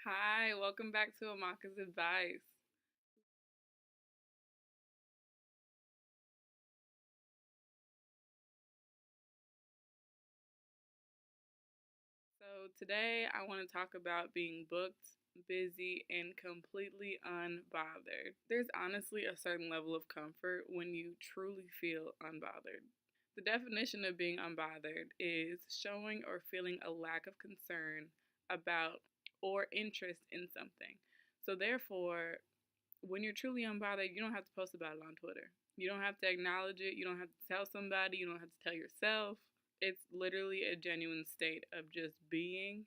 Hi, welcome back to Amaka's Advice. So, today I want to talk about being booked, busy, and completely unbothered. There's honestly a certain level of comfort when you truly feel unbothered. The definition of being unbothered is showing or feeling a lack of concern about or interest in something. So, therefore, when you're truly unbothered, you don't have to post about it on Twitter. You don't have to acknowledge it. You don't have to tell somebody. You don't have to tell yourself. It's literally a genuine state of just being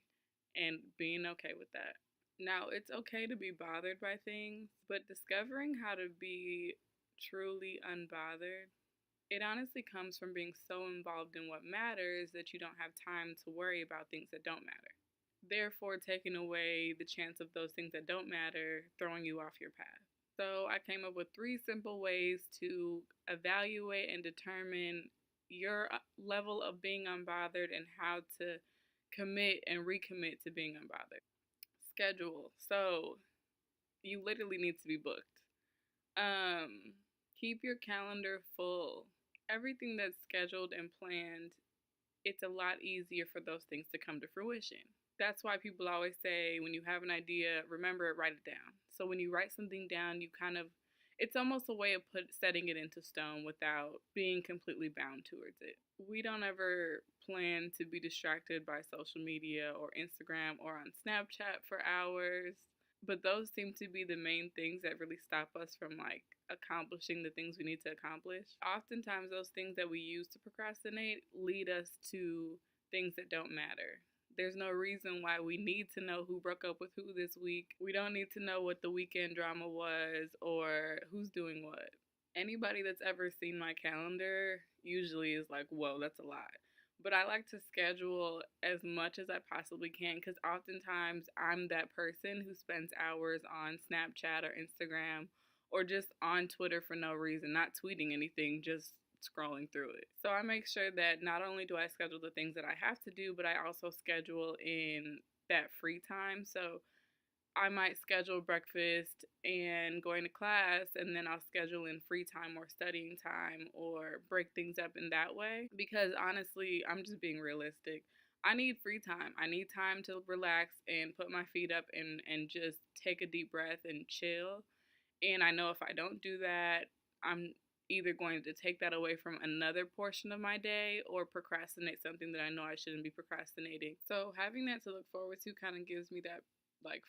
and being okay with that. Now, it's okay to be bothered by things, but discovering how to be truly unbothered, it honestly comes from being so involved in what matters that you don't have time to worry about things that don't matter. Therefore, taking away the chance of those things that don't matter throwing you off your path. So, I came up with three simple ways to evaluate and determine your level of being unbothered and how to commit and recommit to being unbothered. Schedule. So, you literally need to be booked. Um, Keep your calendar full. Everything that's scheduled and planned, it's a lot easier for those things to come to fruition. That's why people always say when you have an idea, remember it, write it down. So when you write something down, you kind of it's almost a way of setting it into stone without being completely bound towards it. We don't ever plan to be distracted by social media or Instagram or on Snapchat for hours, but those seem to be the main things that really stop us from accomplishing the things we need to accomplish. Oftentimes those things that we use to procrastinate lead us to things that don't matter. There's no reason why we need to know who broke up with who this week. We don't need to know what the weekend drama was or who's doing what. Anybody that's ever seen my calendar usually is like, whoa, that's a lot. But I like to schedule as much as I possibly can because oftentimes I'm that person who spends hours on Snapchat or Instagram or just on Twitter for no reason, not tweeting anything, just scrolling through it. So I make sure that not only do I schedule the things that I have to do, but I also schedule in that free time. So I might schedule breakfast and going to class, and then I'll schedule in free time or studying time or break things up in that way. Because honestly, I'm just being realistic. I need free time. I need time to relax and put my feet up and just take a deep breath and chill. And I know if I don't do that, I'm either going to take that away from another portion of my day or procrastinate something that I know I shouldn't be procrastinating. So having that to look forward to kind of gives me that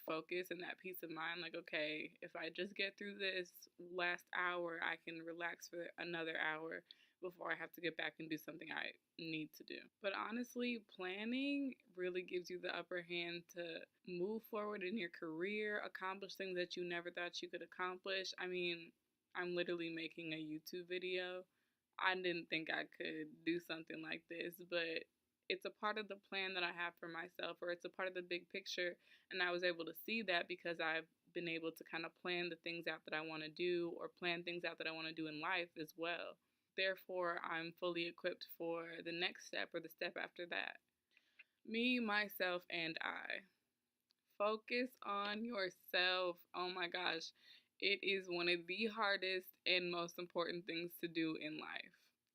focus and that peace of mind, like, okay, if I just get through this last hour, I can relax for another hour before I have to get back and do something I need to do. But honestly, planning really gives you the upper hand to move forward in your career, accomplish things that you never thought you could accomplish. I mean, I'm literally making a YouTube video. I didn't think I could do something like this, but it's a part of the plan that I have for myself, or it's a part of the big picture. And I was able to see that because I've been able to kind of plan the things out that I want to do or plan things out that I want to do in life as well. Therefore, I'm fully equipped for the next step or the step after that. Me, myself, and I. Focus on yourself. Oh my gosh. It is one of the hardest and most important things to do in life.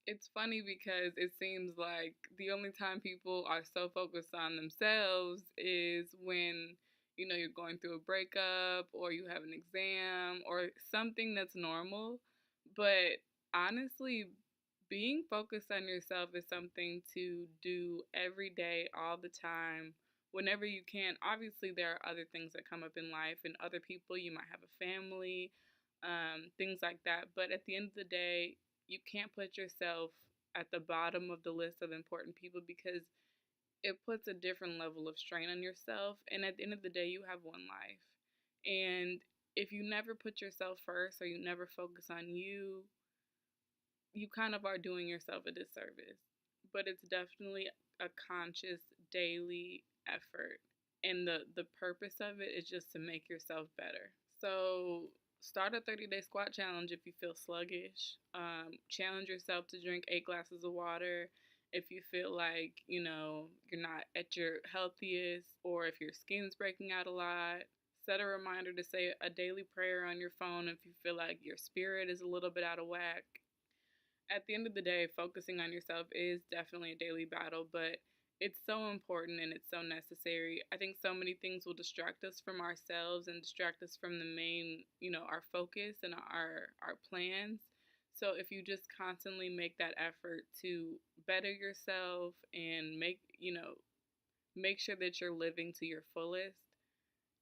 It's funny because it seems like the only time people are so focused on themselves is when, you're going through a breakup or you have an exam or something that's normal. But honestly, being focused on yourself is something to do every day, all the time, whenever you can. Obviously, there are other things that come up in life and other people. You might have a family, things like that. But at the end of the day, you can't put yourself at the bottom of the list of important people because it puts a different level of strain on yourself. And at the end of the day, you have one life. And if you never put yourself first or you never focus on you, you kind of are doing yourself a disservice. But it's definitely a conscious daily effort. And the purpose of it is just to make yourself better. So start a 30-day squat challenge if you feel sluggish. Challenge yourself to drink 8 glasses of water If you feel like, you're not at your healthiest, or if your skin's breaking out a lot, set a reminder to say a daily prayer on your phone if you feel like your spirit is a little bit out of whack. At the end of the day, focusing on yourself is definitely a daily battle, but it's so important and it's so necessary. I think so many things will distract us from ourselves and distract us from the main, our focus and our plans. So if you just constantly make that effort to better yourself and make sure that you're living to your fullest,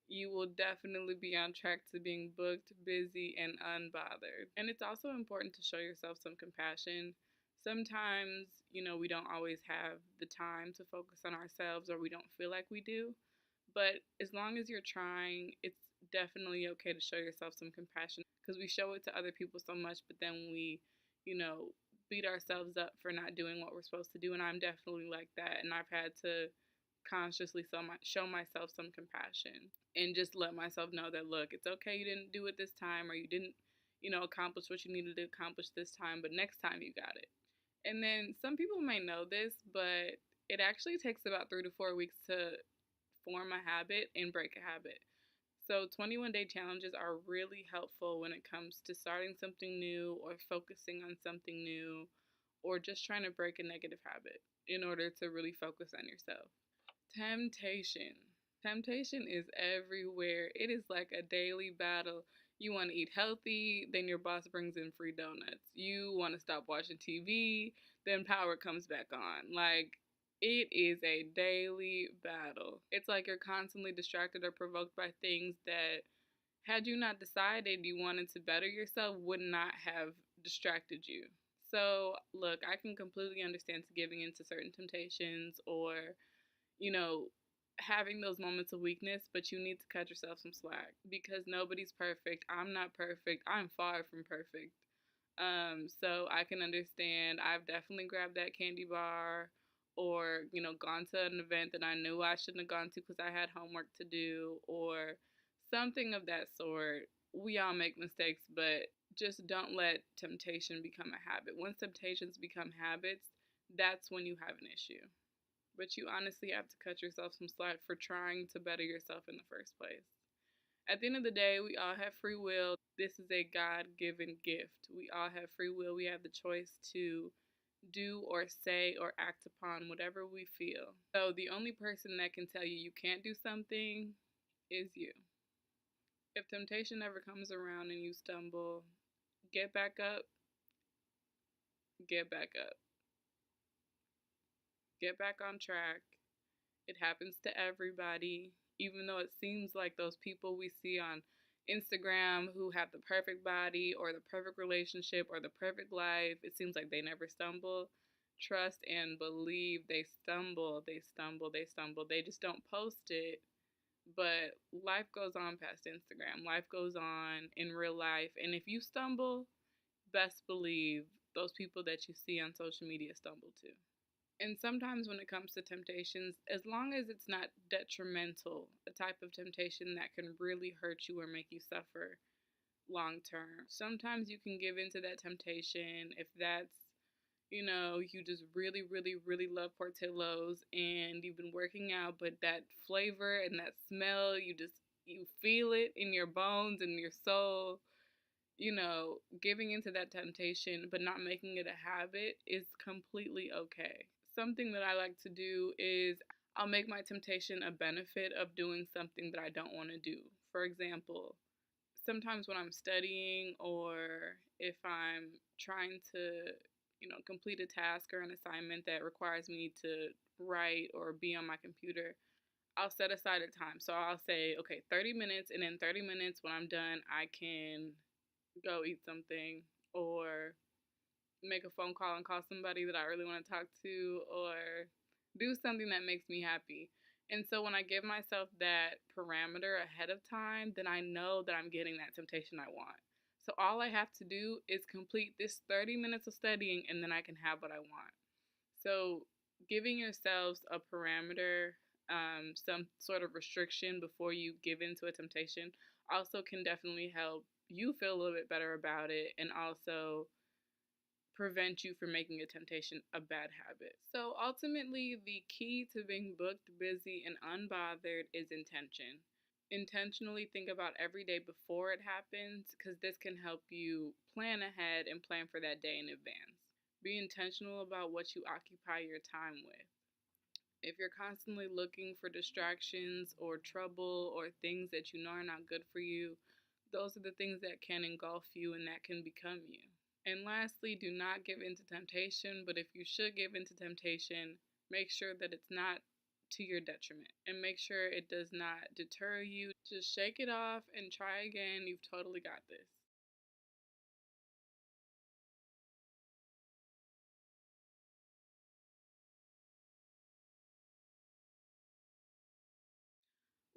you will definitely be on track to being booked, busy, and unbothered. And it's also important to show yourself some compassion. Sometimes, we don't always have the time to focus on ourselves, or we don't feel like we do. But as long as you're trying, it's definitely okay to show yourself some compassion, because we show it to other people so much, but then we, you know, beat ourselves up for not doing what we're supposed to do. And I'm definitely like that. And I've had to consciously show myself some compassion and just let myself know that, look, it's okay you didn't do it this time, or you didn't, accomplish what you needed to accomplish this time, but next time you got it. And then some people may know this, but it actually takes about 3 to 4 weeks to form a habit and break a habit. So 21-day challenges are really helpful when it comes to starting something new, or focusing on something new, or just trying to break a negative habit in order to really focus on yourself. Temptation. Temptation is everywhere. It is like a daily battle. You want to eat healthy, then your boss brings in free donuts. You want to stop watching TV, then power comes back on. Like, it is a daily battle. It's like you're constantly distracted or provoked by things that, had you not decided you wanted to better yourself, would not have distracted you. So, look, I can completely understand giving into certain temptations, or you know, having those moments of weakness, but you need to cut yourself some slack, because nobody's perfect. I'm not perfect. I'm far from perfect. So I can understand. I've definitely grabbed that candy bar, or, gone to an event that I knew I shouldn't have gone to because I had homework to do, or something of that sort. We all make mistakes, but just don't let temptation become a habit. Once temptations become habits, that's when you have an issue. But you honestly have to cut yourself some slack for trying to better yourself in the first place. At the end of the day, we all have free will. This is a God given gift. We all have free will. We have the choice to do or say or act upon whatever we feel. So the only person that can tell you you can't do something is you. If temptation ever comes around and you stumble, get back up, get back up, get back on track. It happens to everybody, even though it seems like those people we see on Instagram who have the perfect body, or the perfect relationship, or the perfect life, it seems like they never stumble. Trust and believe they stumble, they stumble, they stumble. They just don't post it. But life goes on past Instagram. Life goes on in real life. And if you stumble, best believe those people that you see on social media stumble too. And sometimes when it comes to temptations, as long as it's not detrimental, a type of temptation that can really hurt you or make you suffer long term, sometimes you can give into that temptation. If that's, you just really, really, really love Portillo's and you've been working out, but that flavor and that smell, you feel it in your bones and your soul. Giving into that temptation but not making it a habit is completely okay. Something that I like to do is I'll make my temptation a benefit of doing something that I don't want to do. For example, sometimes when I'm studying, or if I'm trying to, complete a task or an assignment that requires me to write or be on my computer, I'll set aside a time. So I'll say, okay, 30 minutes, and in 30 minutes when I'm done, I can go eat something, or make a phone call and call somebody that I really want to talk to, or do something that makes me happy. And so when I give myself that parameter ahead of time, then I know that I'm getting that temptation I want. So all I have to do is complete this 30 minutes of studying, and then I can have what I want. So giving yourselves a parameter, some sort of restriction before you give into a temptation, also can definitely help you feel a little bit better about it, and also prevent you from making a temptation a bad habit. So ultimately, the key to being booked, busy, and unbothered is intention. Intentionally think about every day before it happens because this can help you plan ahead and plan for that day in advance. Be intentional about what you occupy your time with. If you're constantly looking for distractions or trouble or things that you know are not good for you, those are the things that can engulf you and that can become you. And lastly, do not give in to temptation, but if you should give in to temptation, make sure that it's not to your detriment and make sure it does not deter you. Just shake it off and try again. You've totally got this.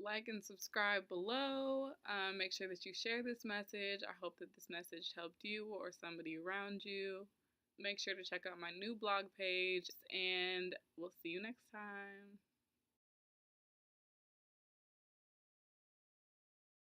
Like and subscribe below. Make sure that you share this message. I hope that this message helped you or somebody around you. Make sure to check out my new blog page, and we'll see you next time.